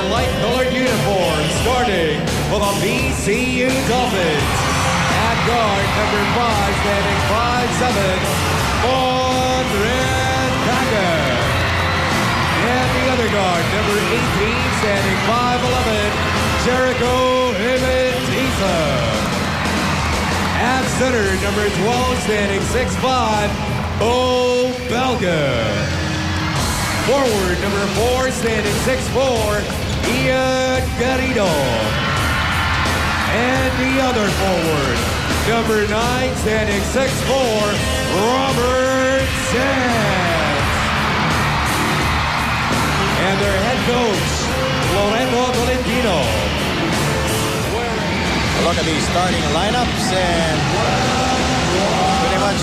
their light-colored uniforms, starting for the PCU Dolphins. At guard, number 5, standing 5'7", Mondred Dagger. And the other guard, number 18, standing 5'11", Jericho Imentisa. At center, number 12, standing 6'5", Bo Belga. Forward, number 4, standing 6'4", Ian Garrido. And the other forward, number 9, standing 6'4", Robert Sands. And their head coach, Lorenzo Tolentino. A look at the starting lineups, and pretty much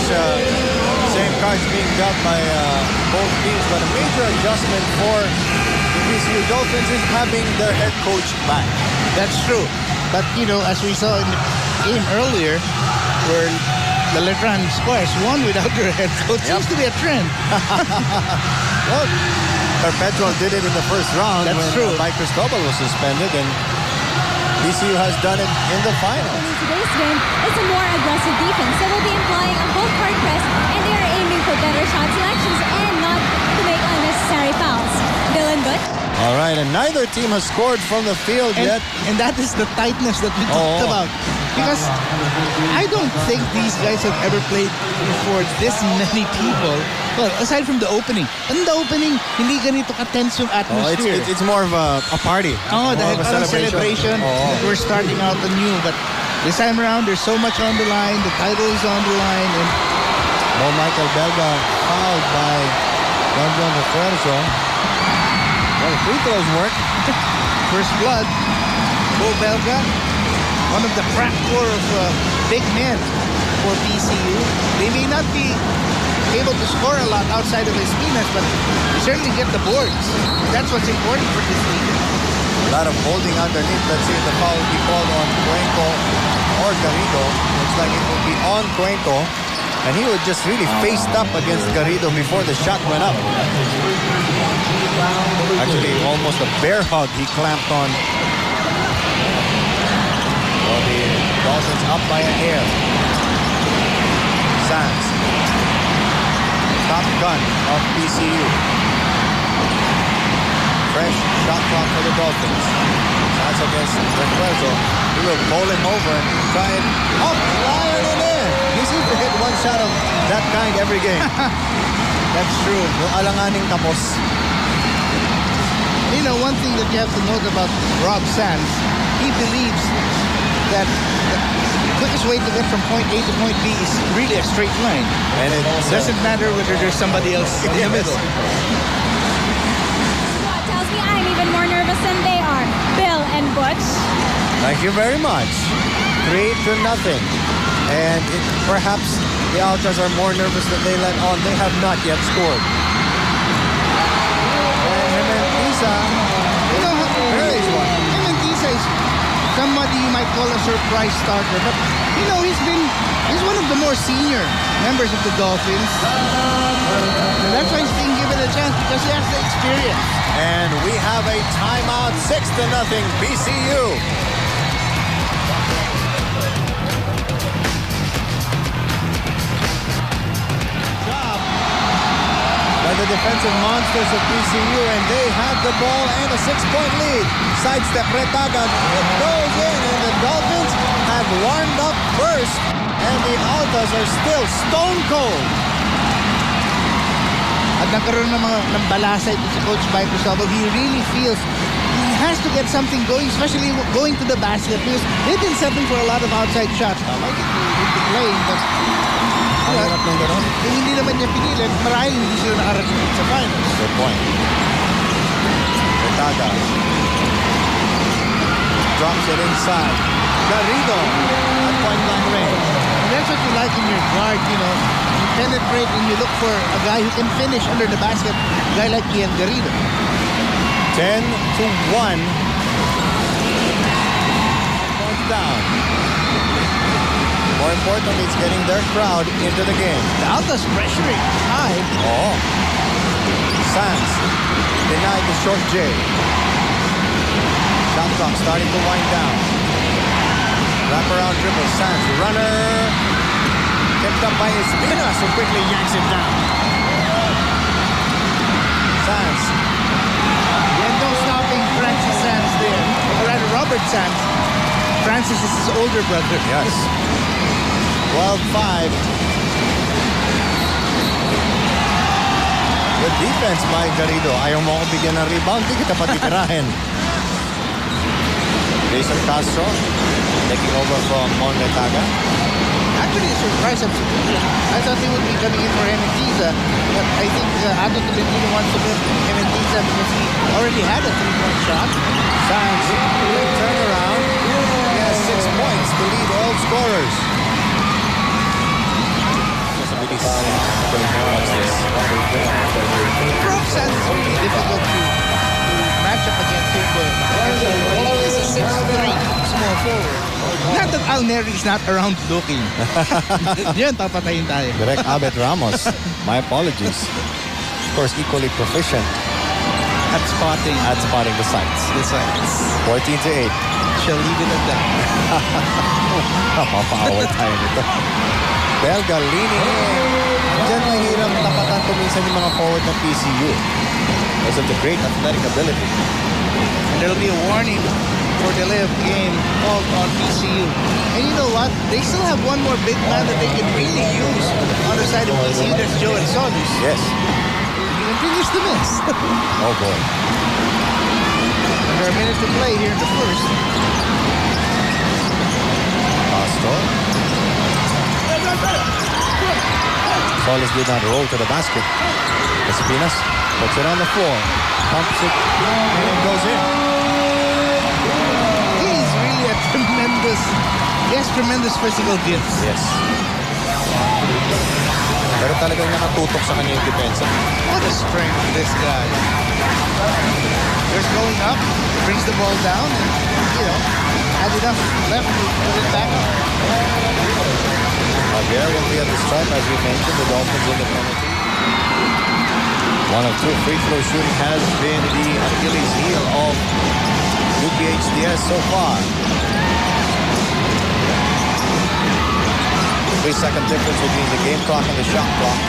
same cards being dealt by both teams, but a major adjustment for the PCU Dolphins is having their head coach back. That's true. But, you know, as we saw in the game earlier, where the Letran Squires won without their head coach, seems to be a trend. Well, Perpetual did it in the first round. That's when true. Mike Cristobal was suspended, and PCU has done it in the final. In today's game, it's a more aggressive defense. They will be employing a full court press, and they are aiming for better shot selections and not to make unnecessary fouls. Bill and Butch. All right, and neither team has scored from the field yet. And that is the tightness that we talked about. Because I don't think these guys have ever played for this many people. Well, aside from the opening. And the opening, hindi ganito ka-tense yung atmosphere. It's more of a party. Oh, dahil parang celebration. We're starting out anew. But this time around, there's so much on the line. The title is on the line. And Michael Belga fouled by Don Refuerzo. Well, the free throws work. First blood. Bo Belga, one of the crack core of big men for PCU. They may not be able to score a lot outside of Espinas, but they certainly get the boards. That's what's important for this team. A lot of holding underneath. Let's see if the foul will be called on Cuenco or Garrido. Looks like it will be on Cuenco. And he was just really faced up against Garrido before the shot went up. Actually, almost a bear hug he clamped on. Well, the Dolphins up by a hair. Sands. Top gun of PCU. Fresh shot clock for the Dolphins. Sands against Refuerzo. He will bowl him over and try it up, fire it in. He seems to hit one shot of that kind every game. That's true. Yung alanganing tapos. You know, one thing that you have to note about Rob Sands, he believes that the quickest way to get from point A to point B is really a straight line. And it doesn't matter whether there's somebody else in the middle. What tells me I'm even more nervous than they are. Bill and Butch. Thank you very much. 3-0. And perhaps the Altas are more nervous than they let on. They have not yet scored. And Jimentisa, Jimentisa is somebody you might call a surprise starter. But, you know, he's one of the more senior members of the Dolphins. And that's why he's being given a chance, because he has the experience. And we have a timeout, 6-0 PCU. By the defensive monsters of PCU, and they have the ball and a 6-point lead. Sidestep Retaga, it goes in, and the Dolphins have warmed up first, and the Altas are still stone cold. At nagkaroon ng balasa ito si Coach Mike Cristobal. He really feels he has to get something going, especially going to the basket, because they've been settling for a lot of outside shots. I like it with the playing, but kung hindi naman niya pinilit, marahil hindi sila nakarating sa finals. Good point. Retaga drops it inside. Garrido at point-blank range. And that's what you like in your guard, you know. You penetrate and you look for a guy who can finish under the basket, a guy like Ian Garrido. 10-1. Points down. More importantly, it's getting their crowd into the game. The Altas pressuring high. Oh. Sands denied the short J. clock starting to wind down. Wraparound dribble. Sands, runner. Kept up by Espinas, who quickly yanks it down. Sands. And no stopping Francis Sands there. Or rather, Robert Sands. Francis is his older brother. Yes. 12-5. Good defense, Mike Garrido. Ayaw mo akong bigyan ng rebound, di kita patitirahin. Jason Castro taking over from Monletaga. Actually, a surprise substitution. I thought he would be coming in for Hementiza, but I think Ato Tolentino wants to put Hementiza because he already had a 3-point shot. Sands, quick turnaround. He has 6 points to lead all scorers. Rob Sands is really difficult to match up against him, but he is a 6'3" small forward. Not that Alneri is not around looking. Yan, papatayin tayo. Direct Abet Ramos. My apologies. Of course, equally proficient At spotting. at spotting the sights. The sides. 14-8. Shall leave it at that. Mapa-away tayo nito. Belga leaning in. Diyan mahirap tapatan ko minsan yung mga forward ng PCU because of the great athletic ability. And there'll be a warning for the live game called on PCU. And you know what? They still have one more big man that they can really use on the side of PCU. That's Joel Solis. Yes. He continues to miss. Oh boy. There are minutes to play here in the first. Castro. Solis did not roll to the basket. Espinas puts it on the floor. Pumps it and it goes in. He's really a tremendous, he has tremendous physical gifts. Yes. Pero talagang nakatutok sa kanya yung depensa. What a strength this guy. There's going up, brings the ball down, and, you know, had enough left to put it back up. Javier will be at the stripe, as we mentioned. The Dolphins in the penalty. One of two free throw shooting has been the Achilles heel of UPHDS so far. 3-second difference between the game clock and the shot clock.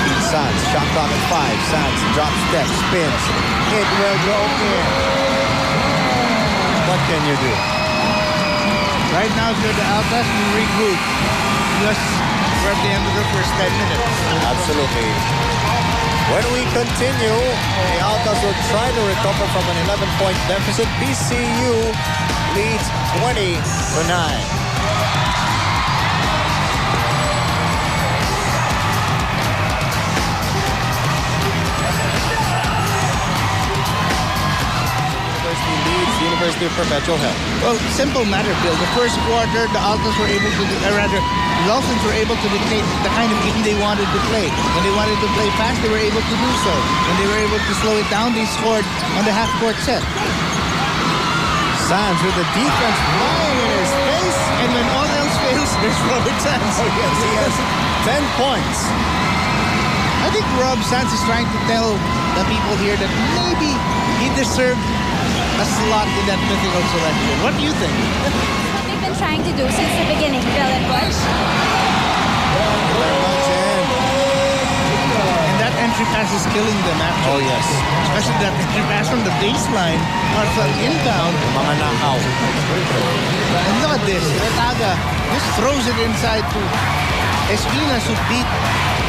Pete Sands, shot clock at 5. Sands drop step, spins. It will go in. What can you do? Right now, if you're the Altas, you regroup. Because we're at the end of the first 10 minutes. Absolutely. When we continue, the Altas will try to recover from an 11-point deficit. PCU leads 20-9. Leads the University of Perpetual Health. Well, simple matter, Bill. The first quarter, the Altas were able to, the Dolphins were able to dictate the kind of game they wanted to play. When they wanted to play fast, they were able to do so. When they were able to slow it down, they scored on the half-court set. Sands with the defense flying in his face. And when all else fails, there's Robert Sands. Oh, yes, he has 10 points. I think Rob Sands is trying to tell the people here that maybe he deserved a slot in that mythical selection. What do you think? What they've been trying to do since the beginning, Bill and Butch. Very much in. And that entry pass is killing them, Oh, actually. yes. Especially that entry pass from the baseline or from inbound. Mga nakaw. And look at this. Retaga just throws it inside to Espinas, who beat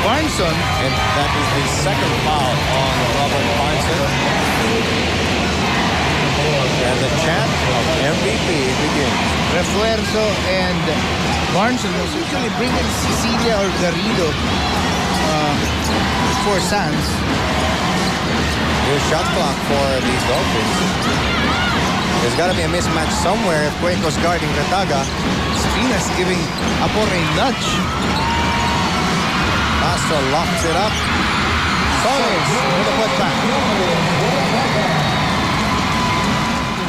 Barnson. And that is the second foul on Robert Barnson. And the chant of MVP begins. Refuerzo and Barnson was usually bringing Cecilia or Garrido for Sands. New shot clock for the Dolphins. There's got to be a mismatch somewhere if Cuenco's guarding Retaga. Espinas giving Apor a nudge. Castro locks it up. Solis with a putback.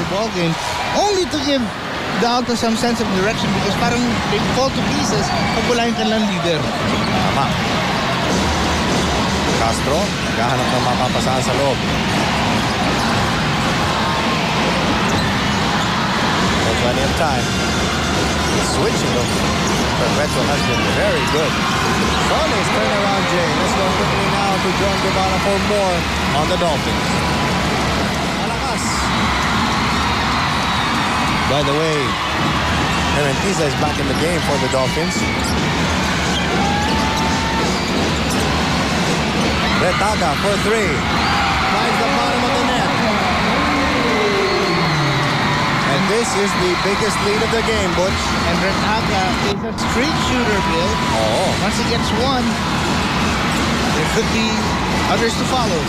Ball game, only to give the Altas some sense of direction because parang they fall to pieces pag wala yung kanilang leader. Tama. Castro, naghahanap ng mapapasahan sa loob. So plenty of time. The switching of Perpetual has been very good. Solid turnaround, Jay. Let's go quickly now to John Guevara for more on the Dolphins. Malakas. By the way, Herentiza is back in the game for the Dolphins. Retaga for three. Finds the bottom of the net. And this is the biggest lead of the game, Butch. And Retaga is a street shooter, Bill. Oh. Once he gets one, there could be others to follow.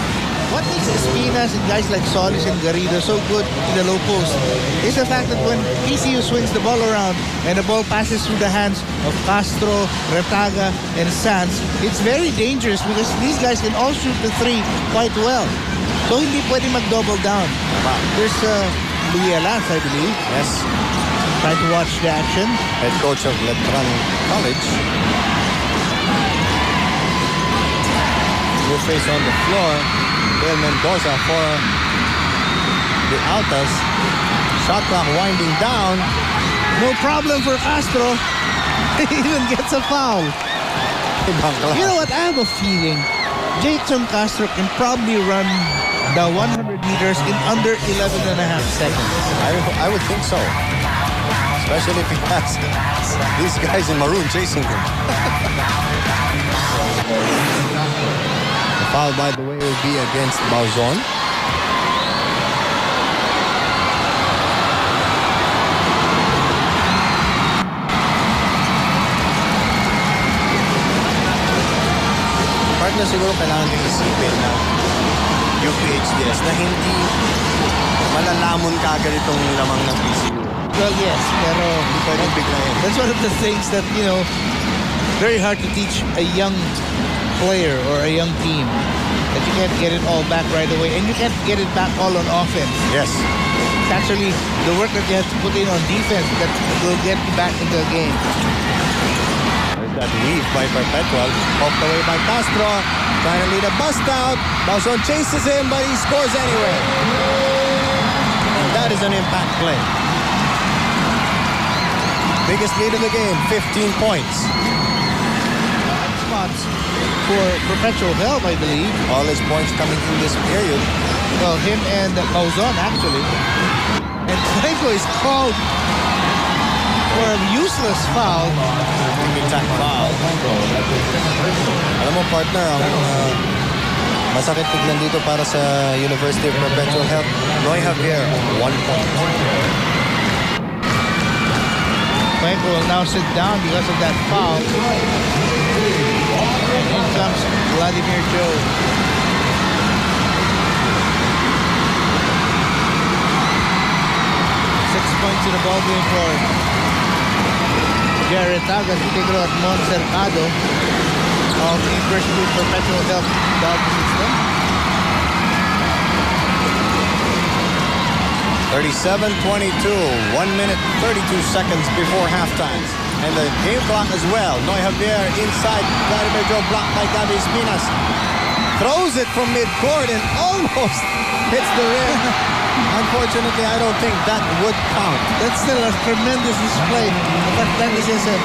What makes Espinas and guys like Solis and Garrido so good in the low post is the fact that when PCU swings the ball around and the ball passes through the hands of Castro, Retaga, and Sanz, it's very dangerous because these guys can all shoot the three quite well. So hindi pwede mag-double down. There's Louis Altas, I believe. Yes. Try to watch the action. Head coach of Letran College. New face on the floor. Bill Mendoza for the Altas. Shot clock winding down. No problem for Castro. He even gets a foul. You know what? I have a feeling Jason Castro can probably run the 100 meters in under 11 and a half seconds. I would think so. Especially if he has these guys in maroon chasing him. The foul, by the way, will be against Bauzon. Part na siguro kailangan din isipin na UPHDS na hindi malalamon kagad itong lamang ng PCU. Well, yes, pero Pwedeng biglayin. that's one of the things that, very hard to teach a young player or a young team. That you can't get it all back right away. And you can't get it back all on offense. Yes. It's actually the work that you have to put in on defense that will get you back into the game. There's that lead by Perpetual. Off the way by Castro. Trying to lead a bust out. Bauzon chases him, but he scores anyway. And that is an impact play. Biggest lead of the game, 15 points. Spots for Perpetual help, I believe. All his points coming in this period. Well, him and Bauzon, actually. And Franco is called for a useless foul. Attack foul. Alam mo, partner, ang masakit tignan dito para sa University of Perpetual Health. Noy Javier, 1 point. Franco will now sit down because of that foul. And in comes Vladimir Joe. 6 points in the ball game for Jared Tagas. We take a look at Monsercado of the University of Perpetual Health, the opposite system. 37-22, 1 minute, 32 seconds before halftime. And the game clock as well. Noy Javier inside, Vladimir Joe blocked by Gabi Espinas. Throws it from midcourt and almost hits the rim. Unfortunately, I don't think that would count. That's still a tremendous display of athleticism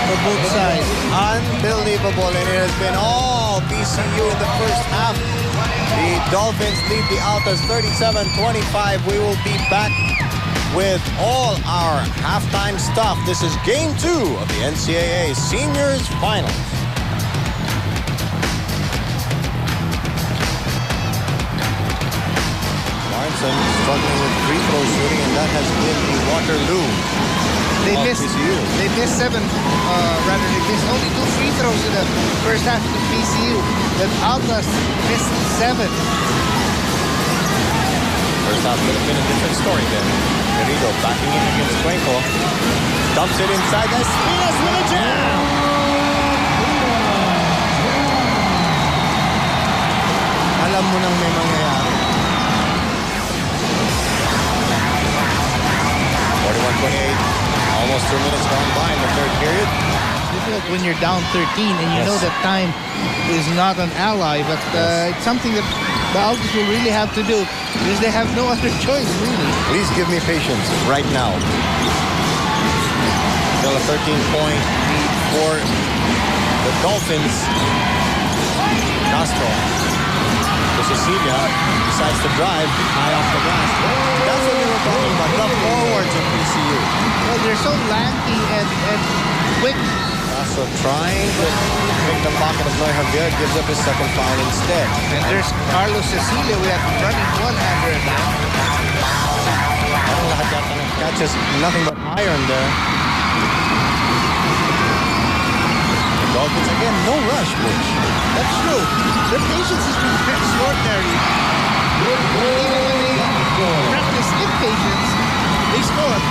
for both sides. Unbelievable, and it has been all PCU in the first half. The Dolphins lead the Altas 37-25. We will be back with all our halftime stuff. This is Game 2 of the NCAA Seniors Finals. Martin struggling with free throw shooting, and that has been the Waterloo. They of missed PCU. They missed only 2 free throws in the first half of the PCU. Then Altas missed 7. First half could have been a different story then. Garrido backing in against Cuenco. Dumps it inside. Espinas with a jam! Alam mo nang may mangyayari. 41-28. Almost 2 minutes gone by in the third period. difficult when you're down 13 and you know that time is not an ally, but it's something that the Altas will really have to do because they have no other choice, really. Please give me patience right now. Still a 13-point lead for the Dolphins. Castro to Cecilia, decides to drive high off the glass. That's what we were talking about, the forwards of PCU. Well, they're so lanky and quick. Castro trying to pick the pocket of Noy Javier, gives up his second foul instead. And there's Carlos Cecilia. We have running one-hander again. Lahat yata ng catches, nothing but iron there. Dolphins again, no rush, Bush. That's true. Their patience has been extraordinary. Even when they practice impatience, they score.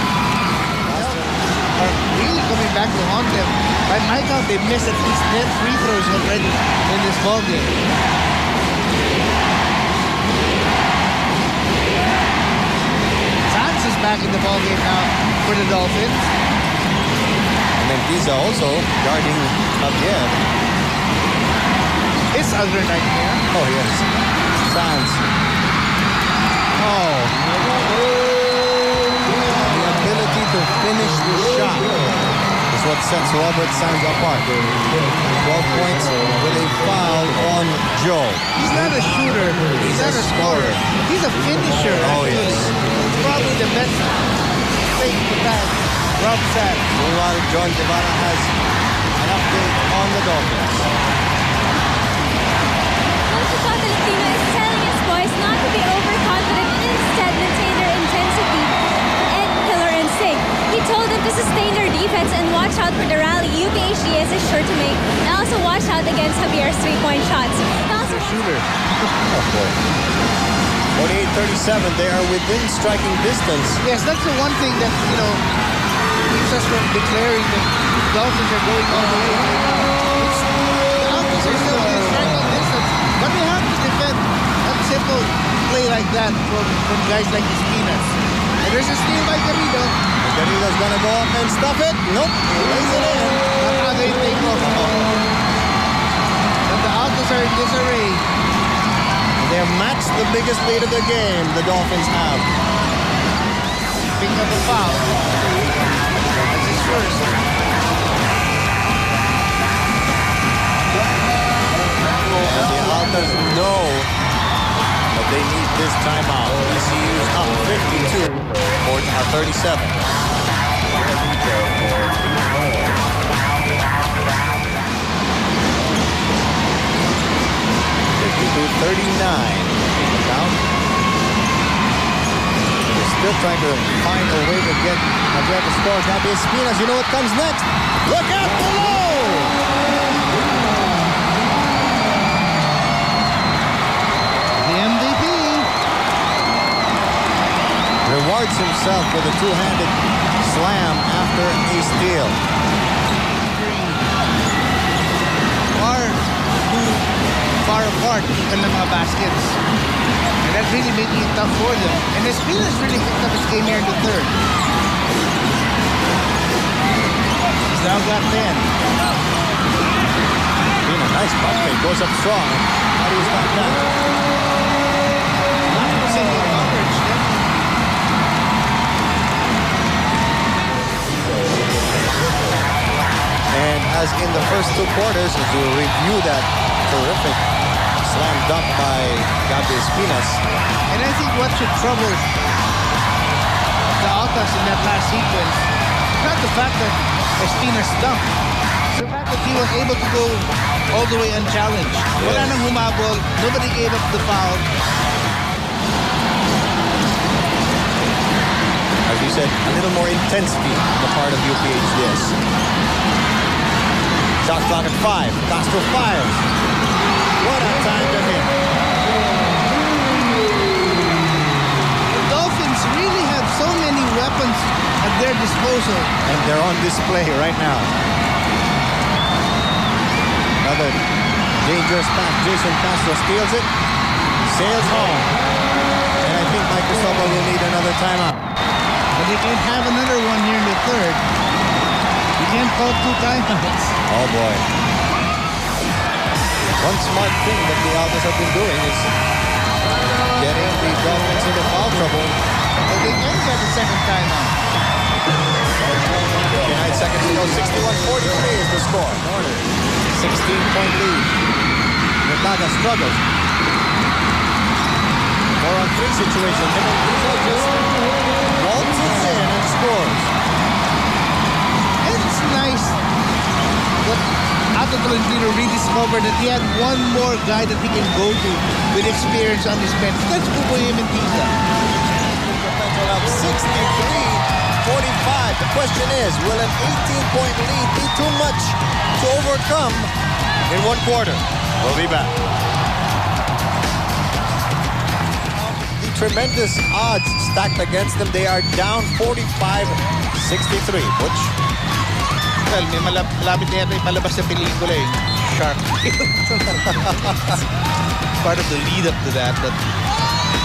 Are really coming back to haunt them. By my count, they've missed at least 10 free throws already in this ballgame. Sanz is back in the ballgame now for the Dolphins. And Pisa also guarding Javier. His other nightmare. Oh, yes. Sanz. Oh. The ability to finish the shot is what sets Robert Sanz apart. 12 points with a foul on Joe. He's not a shooter. He's not a scorer. He's a finisher. Oh, actually. yes. He's probably the best thing in the bag. Rob Sanz. Meanwhile, John Guevara has an update on the Dolphins. Coach Catalino is telling his boys not to be overconfident and instead maintain their intensity and killer instinct. He told them to sustain their defense and watch out for the rally UPHDS is sure to make, and also watch out against Javier's three-point shots. Shooter. Oh, boy. 48-37, they are within striking distance. Yes, that's the one thing that, keeps us from declaring that the Dolphins are going all the way right now. The Altas are still within striking distance, but they have to defend a simple play like that from guys like Espinas. And there's a steal by Garrido. Garrido's gonna go up and stuff it. Nope, he lays it in. Not how they take off. But the Altas are in disarray. They have matched the biggest lead of the game the Dolphins have. Pick up a foul. That's his first. And the Altas know that they need this timeout. PCU's up 52 for 37. 52-39. Down. They're still trying to find a way to get Javier to score. Gabby Espinas, you know what comes next? Look out below! The MVP rewards himself with a two-handed slam after a steal. Far apart even ng mga baskets. And that really made it tough for them. And Espinas really picked up his game here in the third. He's now got 10. Being a nice bucket, goes up strong. How do you stop that? Not single coverage, And as in the first two quarters, as you review that terrific slam dunk by Gabby Espinas. And I think what should trouble the Altas in that last sequence is not the fact that Espinas dunked. It's the fact that he was able to go all the way unchallenged. Wala nang humabol. Nobody gave up the foul. As you said, a little more intensity on the part of UPHDS. Shot clock at 5. Castro fires. What a time to hit. The Dolphins really have so many weapons at their disposal. And they're on display right now. Another dangerous pass. Jason Castro steals it. Sails home. And I think Mike Cristóbal will need another timeout. But they can have another one here in the third. You can't call 2 times. Oh boy. One smart thing that the Altas have been doing is getting the Dolphins into foul trouble. But they end at the second time now. 59 seconds to go. 61-43 is the score. 16-point lead. Retaga struggles. 4-on-3 situation. Pizza just waltzes in and scores. It's nice that Ato Tolentino rediscovered that he had one more guy that he can go to with experience on his bench. That's Buboy Mentiza. Perpetual up 63-45. The question is, will an 18-point lead be too much to overcome in one quarter? We'll be back. The tremendous odds stacked against them. They are down 45-63. Butch? Well, may malapit na yata ipalabas sa pelikula eh. Shark. Part of the lead up to that. But,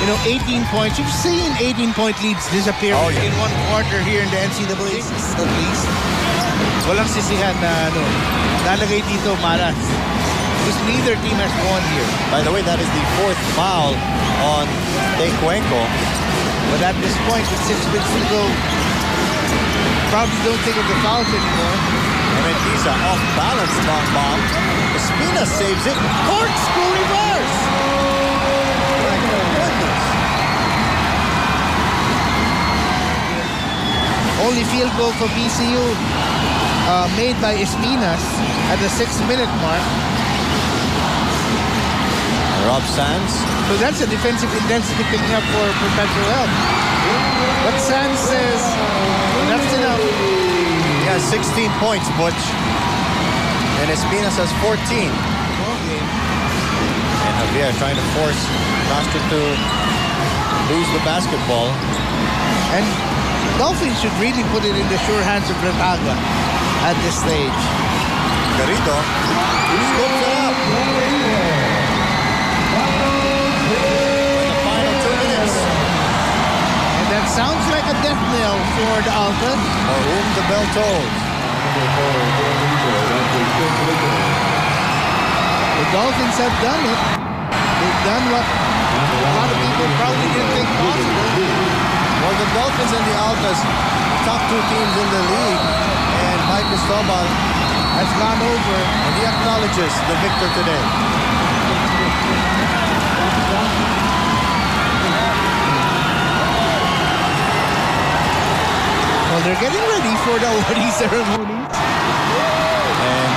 18 points. You've seen 18-point leads disappear in one quarter here in the NCAA at least. Walang sisihan na nalagay dito malas. Because neither team has won here. By the way, that is the 4th foul on Tecuenco. But at this point, with 6 minutes to go, probably don't think of the fouls anymore. Mentiza off balance long bomb. Espina saves it. Corkscrew reverse. My goodness. Only field goal for PCU made by Espinas at the 6-minute mark. Rob Sands. So that's a defensive intensity picking up for Perpetual. But Sands says that's enough. He has 16 points, Butch. And Espinas has 14. And Javier trying to force Castro to lose the basketball. And Dolphins should really put it in the sure hands of Retaga at this stage. Garrido scoops it up. In the final 2 minutes. And that sounds like a death knell for the Altas. For whom the bell tolls. The Dolphins have done it. They've done what a lot of people probably didn't think possible. Well, the Dolphins and the Altas, top 2 teams in the league. And Mike Cristobal has gone over. And he acknowledges the victor today. Well, they're getting ready for the awarding ceremony. And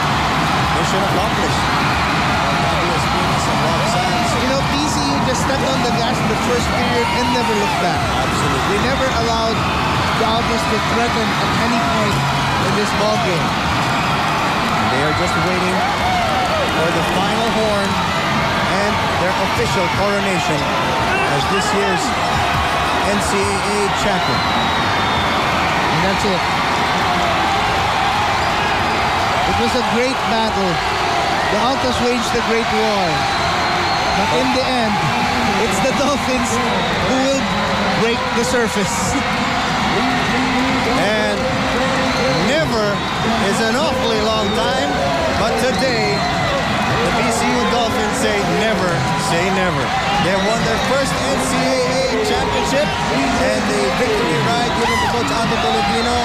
mission accomplished. PCU just stepped on the gas in the first period and never looked back. Absolutely. They never allowed the Altas to threaten at any point in this ball game. They are just waiting for the final horn and their official coronation as this year's NCAA champion. And that's it. It was a great battle. The Altas waged a great war. But in the end, it's the Dolphins who will break the surface. And never is an awfully long time, but today, the PCU Dolphins say never say never. They won their first NCAA championship, and the victory ride given to Coach Ato Tolentino.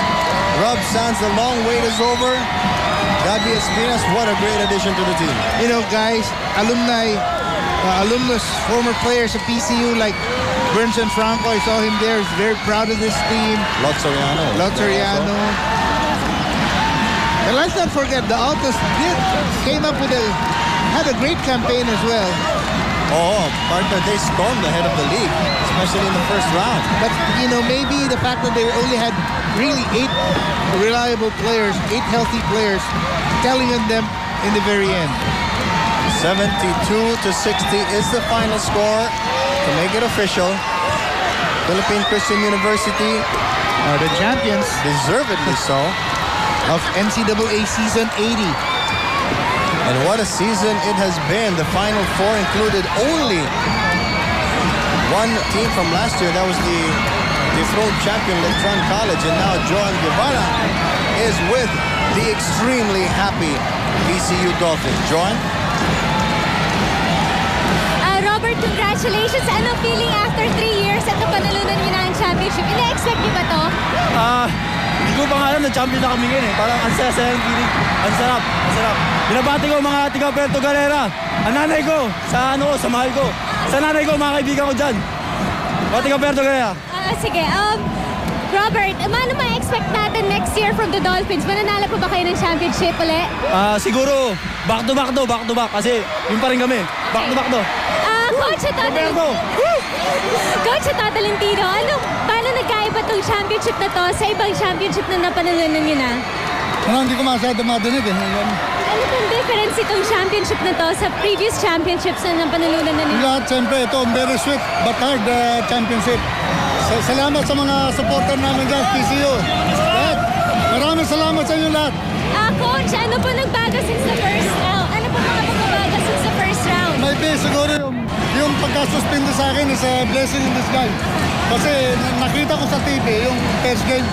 Rob Sands, the long wait is over. Gabi Espinas, what a great addition to the team. Guys, alumnus, former players of PCU like Bernson Franco, I saw him there. He's very proud of this team. Lotzoriano. And let's not forget, the Altas came up with had a great campaign as well. Oh, partner, they stormed ahead of the league, especially in the first round. But, maybe the fact that they only had really 8 reliable players, 8 healthy players, telling on them in the very end. 72-60 is the final score to make it official. Philippine Christian University are the champions, deservedly so, of NCAA season 80. And what a season it has been. The Final Four included only one team from last year. That was the dethroned champion, Letran College. And now Joan Guevara is with the extremely happy PCU Dolphins. Joan? Robert, congratulations. Anong feeling after 3 years at napanalunan niyo na ang championship? Ina-expect niyo ba to? Hindi ko pa nga alam na champion na kami ngayon eh. Parang ang saya-saya ang feeling. Ang sarap, ang sarap. Binabati ko mga tiga Puerto Galera. Ang nanay ko, sa sa mahal ko. Sa nanay ko, mga kaibigan ko dyan. Mga tiga Puerto Galera. Sige, Robert, ano ma-expect natin next year from the Dolphins? Mananalo pa ba kayo ng championship ulit? Siguro, back to back. Kasi yun pa rin kami. Back to back to. Coach Talentino, paano nagkaiba tong championship na to sa ibang championship na napanalunan nyo na? Hindi ko masyado madinig eh. Ano pong difference itong championship na to sa previous championships na napanalunan na ninyo? Lahat, siyempre, ito, very sweet but hard championship. Salamat sa mga supporter namin dyan, PCU. Lahat, maraming salamat sa inyo lahat. Coach, ano po nagbago since the first round? Ano po mga pagbabago since the first round? May base siguro yung pagkasuspindi sa akin is a blessing in disguise. Kasi nakita ko sa TV, yung test game,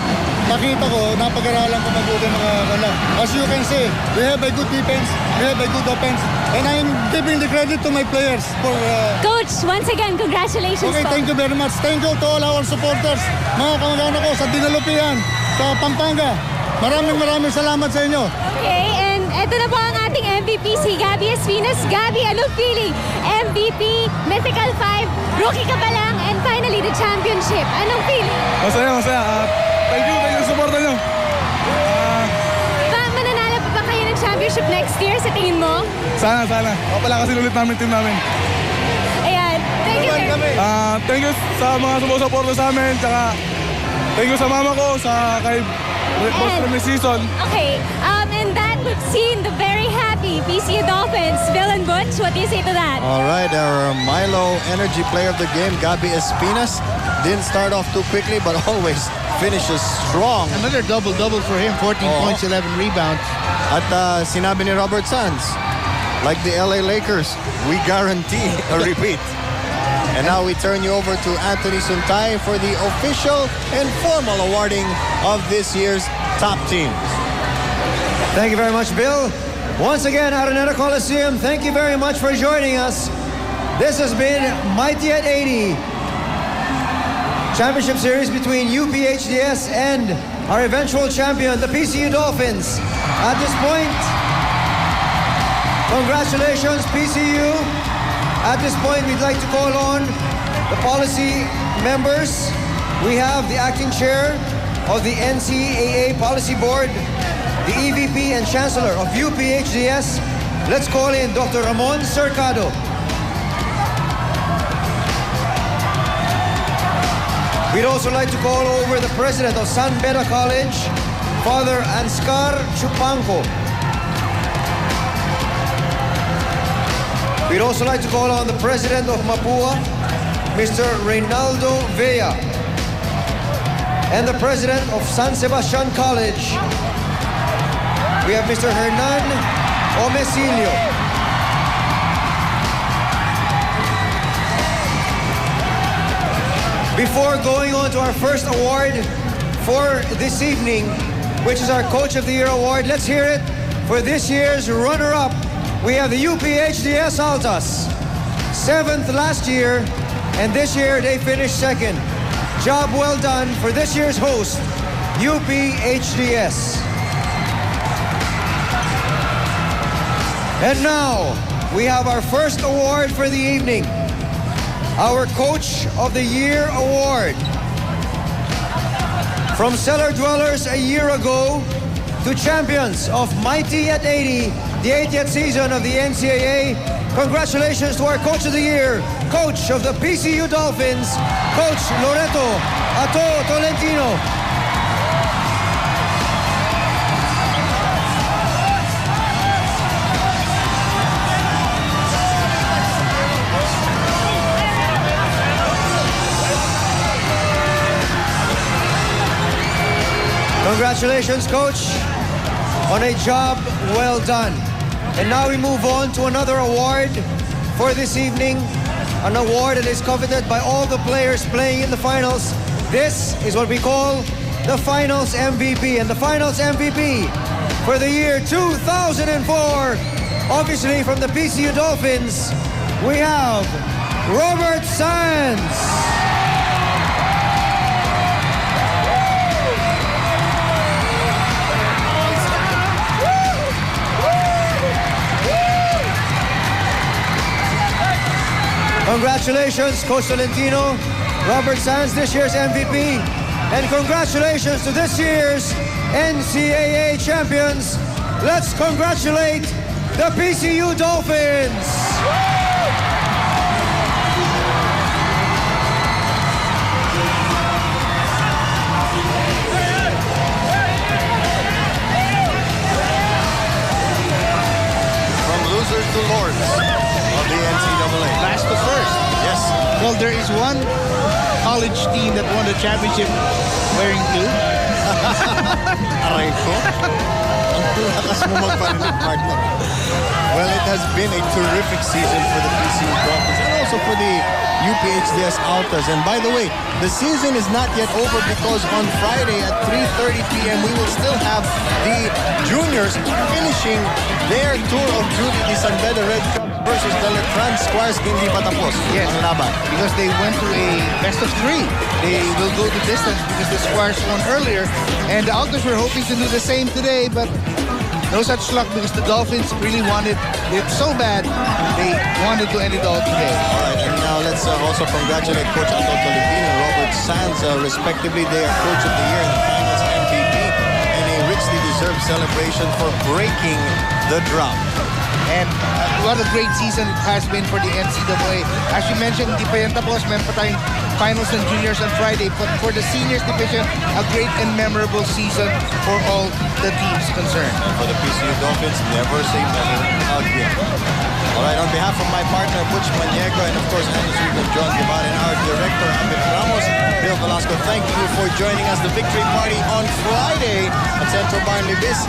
nakita ko, napag-aralan ko mabuti mga wala. As you can see, we have a good defense, we have a good offense, and I'm giving the credit to my players for... Coach, once again, congratulations Okay, po. thank you very much. Thank you to all our supporters, mga kamag-anak ko sa Dinalupian, sa Pampanga. Maraming salamat sa inyo. Okay, and eto na po ang ating MVP, si Gabby Espinas. Gabby, anong feeling? MVP, Mythical 5, rookie ka pa lang, and finally the championship. Anong feeling? Masaya. Thank you sa suporta nyo. Mananalo pa ba kayo ng championship next year sa tingin mo? Sana. Papalakasin ulit namin team namin. Ayan, thank you, sir. Thank you sa mga sumusuporta sa amin. Tsaka thank you sa mama ko, sa kay Boss Remy Season. Okay, and that we've seen the very happy PCU Dolphins. Bill and Butch, what do you say to that? All right, our Milo energy player of the game, Gabby Espinas, didn't start off too quickly but always finishes strong. Another double-double for him, 14 points, 11 rebounds. At sinabi ni Robert Sands, like the LA Lakers, we guarantee a repeat. And now we turn you over to Anthony Suntay for the official and formal awarding of this year's top teams. Thank you very much, Bill. Once again, Araneta Coliseum, thank you very much for joining us. This has been Mighty at 80 Championship Series between UPHDS and our eventual champion, the PCU Dolphins. At this point, congratulations, PCU. At this point, we'd like to call on the policy members. We have the acting chair of the NCAA Policy Board, the EVP and Chancellor of UPHDS. Let's call in Dr. Ramon Cercado. We'd also like to call over the President of San Beda College, Father Anscar Chupanco. We'd also like to call on the President of Mapua, Mr. Reynaldo Vea, and the President of San Sebastian College. We have Mr. Hernan Omesilio. Before going on to our first award for this evening, which is our Coach of the Year award, let's hear it for this year's runner-up. We have the UPHDS Altas, 7th last year, and this year they finished 2nd. Job well done for this year's host, UPHDS. And now, we have our first award for the evening, our Coach of the Year award. From cellar dwellers a year ago to champions of Mighty at 80, the 80th season of the NCAA. Congratulations to our Coach of the Year, Coach of the PCU Dolphins, Coach Loreto Ato Tolentino. Congratulations, Coach, on a job well done. And now we move on to another award for this evening, an award that is coveted by all the players playing in the finals. This is what we call the Finals MVP. And the Finals MVP for the year 2004. Obviously from the PCU Dolphins, we have Robert Sands. Congratulations, Coach Tolentino. Robert Sands, this year's MVP. And congratulations to this year's NCAA champions. Let's congratulate the PCU Dolphins. From losers to lords of the NCAA. Last to first. Yes. Well, there is one college team that won the championship wearing blue. Aray ko. Ang lakas mo magpanilig, partner. Well, it has been a terrific season for the PCU Dolphins and also for the UPHDS Altas. And by the way, the season is not yet over because on Friday at 3:30 p.m. we will still have the juniors finishing their tour of duty, the San Beda Red Cup versus the Letran Squires. Hindi pa tapos Yes. ang laban. Because they went to a best of 3. They will go the distance because the Squires won earlier. And the Altas were hoping to do the same today, but no such luck because the Dolphins really wanted it so bad. They wanted to end it all today. All right, and now let's also congratulate Coach Anton Tolentino and Robert Sands, respectively. They are Coach of the Year and Finals MVP, and a richly deserved celebration for breaking the drought. And what a great season it has been for the NCAA. As you mentioned, di pa yan tapos. Meron pa tayong finals and juniors on Friday. But for the seniors division, a great and memorable season for all the teams concerned. And for the PCU Dolphins, never say never again. All right, on behalf of my partner, Butch Maniego, and of course, Angus Reed and John Guevara, and our director, Amit Ramos, Bill Velasco, thank you for joining us. The victory party on Friday at Central Bar in Libis.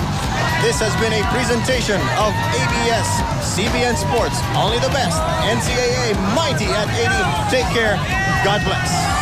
This has been a presentation of ABS, CBN Sports, only the best. NCAA mighty at 80. Take care. God bless.